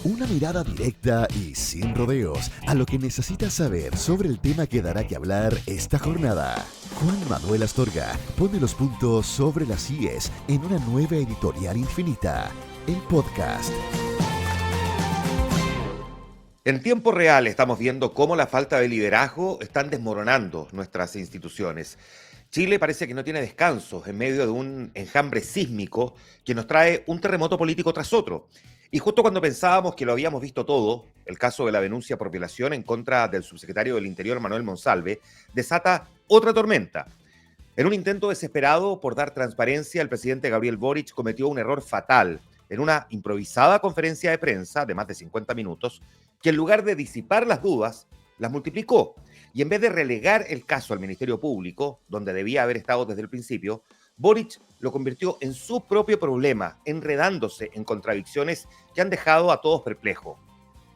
Una mirada directa y sin rodeos a lo que necesitas saber sobre el tema que dará que hablar esta jornada. Juan Manuel Astorga pone los puntos sobre las íes en una nueva editorial infinita, el podcast. En tiempo real estamos viendo cómo la falta de liderazgo están desmoronando nuestras instituciones. Chile parece que no tiene descanso en medio de un enjambre sísmico que nos trae un terremoto político tras otro. Y justo cuando pensábamos que lo habíamos visto todo, el caso de la denuncia por violación en contra del subsecretario del Interior, Manuel Monsalve, desata otra tormenta. En un intento desesperado por dar transparencia, el presidente Gabriel Boric cometió un error fatal en una improvisada conferencia de prensa de más de 50 minutos, que en lugar de disipar las dudas, las multiplicó. Y en vez de relegar el caso al Ministerio Público, donde debía haber estado desde el principio, Boric lo convirtió en su propio problema, enredándose en contradicciones que han dejado a todos perplejos.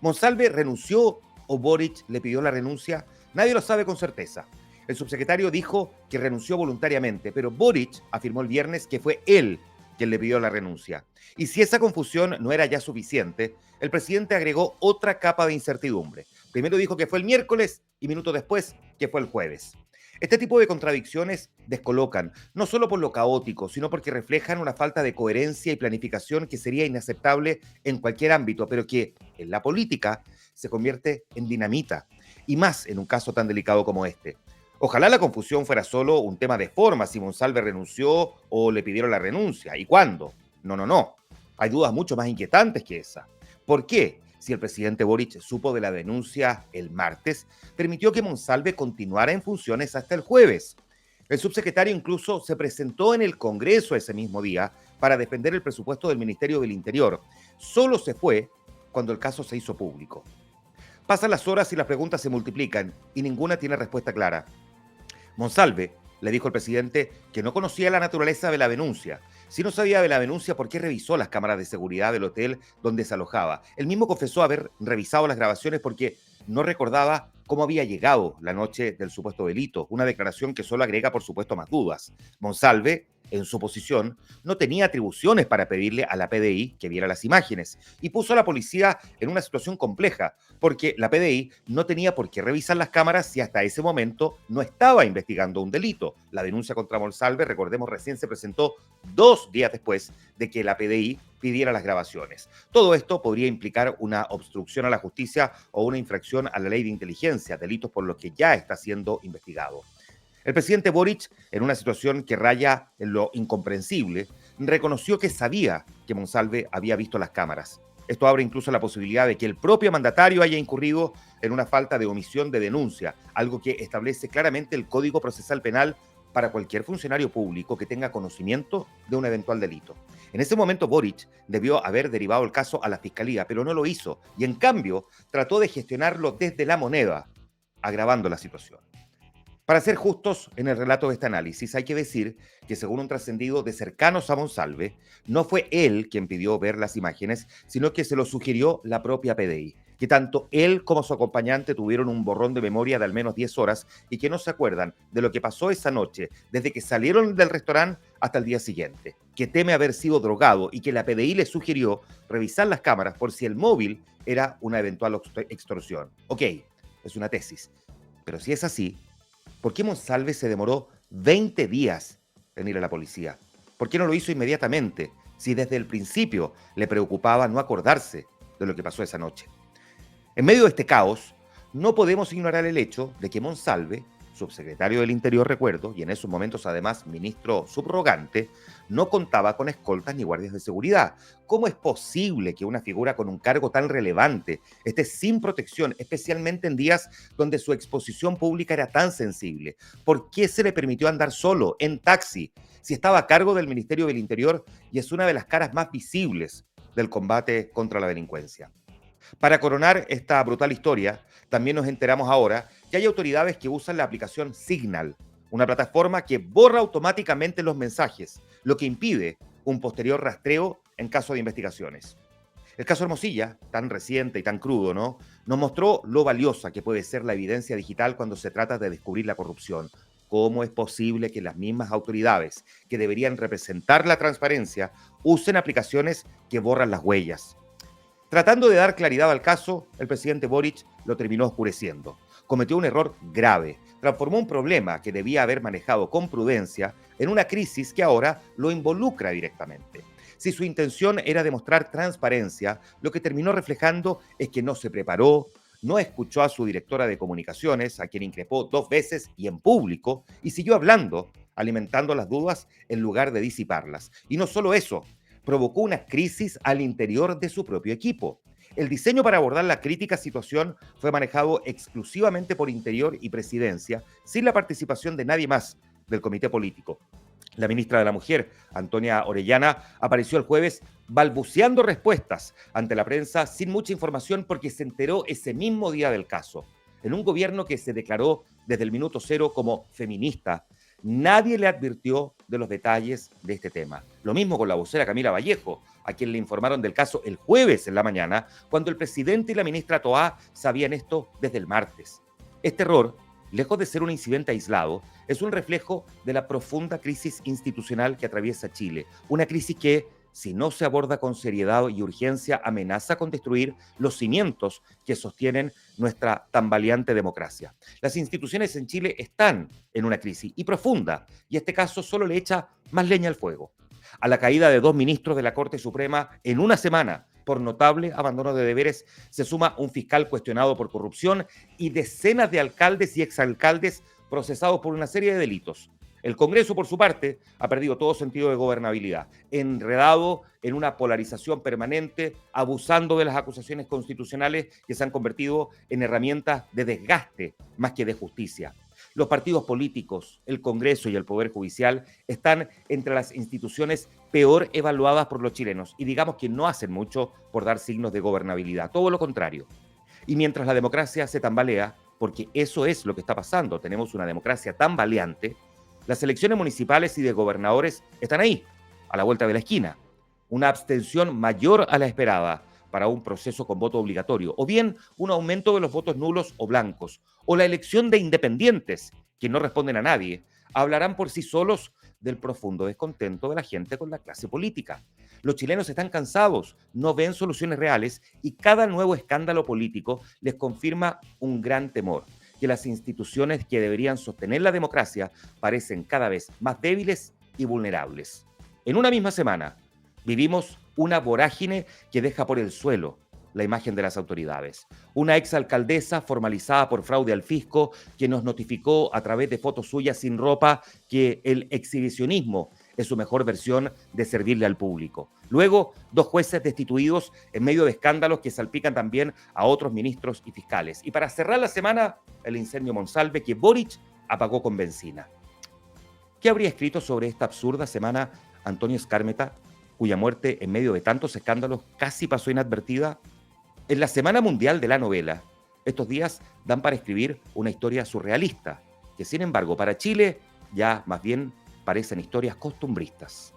¿Monsalve renunció o Boric le pidió la renuncia? Nadie lo sabe con certeza. El subsecretario dijo que renunció voluntariamente, pero Boric afirmó el viernes que fue él quien le pidió la renuncia. Y si esa confusión no era ya suficiente, el presidente agregó otra capa de incertidumbre. Primero dijo que fue el miércoles y minutos después que fue el jueves. Este tipo de contradicciones descolocan, no solo por lo caótico, sino porque reflejan una falta de coherencia y planificación que sería inaceptable en cualquier ámbito, pero que en la política se convierte en dinamita, y más en un caso tan delicado como este. Ojalá la confusión fuera solo un tema de forma, si Monsalve renunció o le pidieron la renuncia, ¿y cuándo? No. Hay dudas mucho más inquietantes que esa. ¿Por qué? Si el presidente Boric supo de la denuncia el martes, permitió que Monsalve continuara en funciones hasta el jueves. El subsecretario incluso se presentó en el Congreso ese mismo día para defender el presupuesto del Ministerio del Interior. Solo se fue cuando el caso se hizo público. Pasan las horas y las preguntas se multiplican y ninguna tiene respuesta clara. Monsalve le dijo al presidente que no conocía la naturaleza de la denuncia. Si no sabía de la denuncia, ¿por qué revisó las cámaras de seguridad del hotel donde se alojaba? Él mismo confesó haber revisado las grabaciones porque no recordaba cómo había llegado la noche del supuesto delito, una declaración que solo agrega, por supuesto, más dudas. Monsalve, en su posición, no tenía atribuciones para pedirle a la PDI que viera las imágenes y puso a la policía en una situación compleja, porque la PDI no tenía por qué revisar las cámaras si hasta ese momento no estaba investigando un delito. La denuncia contra Monsalve, recordemos, recién se presentó 2 días después de que la PDI pidiera las grabaciones. Todo esto podría implicar una obstrucción a la justicia o una infracción a la ley de inteligencia, delitos por los que ya está siendo investigado. El presidente Boric, en una situación que raya en lo incomprensible, reconoció que sabía que Monsalve había visto las cámaras. Esto abre incluso la posibilidad de que el propio mandatario haya incurrido en una falta de omisión de denuncia, algo que establece claramente el Código Procesal Penal para cualquier funcionario público que tenga conocimiento de un eventual delito. En ese momento Boric debió haber derivado el caso a la Fiscalía, pero no lo hizo y en cambio trató de gestionarlo desde la moneda, agravando la situación. Para ser justos en el relato de este análisis, hay que decir que según un trascendido de cercanos a Monsalve, no fue él quien pidió ver las imágenes, sino que se lo sugirió la propia PDI, que tanto él como su acompañante tuvieron un borrón de memoria de al menos 10 horas y que no se acuerdan de lo que pasó esa noche, desde que salieron del restaurante hasta el día siguiente, que teme haber sido drogado y que la PDI le sugirió revisar las cámaras por si el móvil era una eventual extorsión. Ok, es una tesis, pero si es así, ¿por qué Monsalve se demoró 20 días en ir a la policía? ¿Por qué no lo hizo inmediatamente, si desde el principio le preocupaba no acordarse de lo que pasó esa noche? En medio de este caos, no podemos ignorar el hecho de que Monsalve, subsecretario del Interior, recuerdo, y en esos momentos además ministro subrogante, no contaba con escoltas ni guardias de seguridad. ¿Cómo es posible que una figura con un cargo tan relevante esté sin protección, especialmente en días donde su exposición pública era tan sensible? ¿Por qué se le permitió andar solo, en taxi, si estaba a cargo del Ministerio del Interior y es una de las caras más visibles del combate contra la delincuencia? Para coronar esta brutal historia, también nos enteramos ahora que hay autoridades que usan la aplicación Signal, una plataforma que borra automáticamente los mensajes, lo que impide un posterior rastreo en caso de investigaciones. El caso Hermosilla, tan reciente y tan crudo, ¿no?, nos mostró lo valiosa que puede ser la evidencia digital cuando se trata de descubrir la corrupción. ¿Cómo es posible que las mismas autoridades que deberían representar la transparencia usen aplicaciones que borran las huellas? Tratando de dar claridad al caso, el presidente Boric lo terminó oscureciendo. Cometió un error grave. Transformó un problema que debía haber manejado con prudencia en una crisis que ahora lo involucra directamente. Si su intención era demostrar transparencia, lo que terminó reflejando es que no se preparó, no escuchó a su directora de comunicaciones, a quien increpó 2 veces y en público, y siguió hablando, alimentando las dudas en lugar de disiparlas. Y no solo eso, provocó una crisis al interior de su propio equipo. El diseño para abordar la crítica situación fue manejado exclusivamente por Interior y Presidencia, sin la participación de nadie más del comité político. La ministra de la Mujer, Antonia Orellana, apareció el jueves balbuceando respuestas ante la prensa sin mucha información porque se enteró ese mismo día del caso. En un gobierno que se declaró desde el minuto cero como feminista, nadie le advirtió de los detalles de este tema. Lo mismo con la vocera Camila Vallejo, a quien le informaron del caso el jueves en la mañana, cuando el presidente y la ministra Toá sabían esto desde el martes. Este error, lejos de ser un incidente aislado, es un reflejo de la profunda crisis institucional que atraviesa Chile. Una crisis que, si no se aborda con seriedad y urgencia, amenaza con destruir los cimientos que sostienen nuestra tambaleante democracia. Las instituciones en Chile están en una crisis y profunda, y este caso solo le echa más leña al fuego. A la caída de 2 ministros de la Corte Suprema en una semana, por notable abandono de deberes, se suma un fiscal cuestionado por corrupción y decenas de alcaldes y exalcaldes procesados por una serie de delitos. El Congreso, por su parte, ha perdido todo sentido de gobernabilidad, enredado en una polarización permanente, abusando de las acusaciones constitucionales que se han convertido en herramientas de desgaste más que de justicia. Los partidos políticos, el Congreso y el Poder Judicial están entre las instituciones peor evaluadas por los chilenos y digamos que no hacen mucho por dar signos de gobernabilidad, todo lo contrario. Y mientras la democracia se tambalea, porque eso es lo que está pasando, tenemos una democracia tambaleante, las elecciones municipales y de gobernadores están ahí, a la vuelta de la esquina. Una abstención mayor a la esperada para un proceso con voto obligatorio, o bien un aumento de los votos nulos o blancos, o la elección de independientes, que no responden a nadie, hablarán por sí solos del profundo descontento de la gente con la clase política. Los chilenos están cansados, no ven soluciones reales y cada nuevo escándalo político les confirma un gran temor, que las instituciones que deberían sostener la democracia parecen cada vez más débiles y vulnerables. En una misma semana, vivimos una vorágine que deja por el suelo la imagen de las autoridades. Una exalcaldesa formalizada por fraude al fisco que nos notificó a través de fotos suyas sin ropa que el exhibicionismo es su mejor versión de servirle al público. Luego, 2 jueces destituidos en medio de escándalos que salpican también a otros ministros y fiscales. Y para cerrar la semana, el incendio Monsalve que Boric apagó con benzina. ¿Qué habría escrito sobre esta absurda semana Antonio Skármeta, cuya muerte en medio de tantos escándalos casi pasó inadvertida? En la Semana Mundial de la Novela, estos días dan para escribir una historia surrealista, que sin embargo para Chile ya más bien parecen historias costumbristas.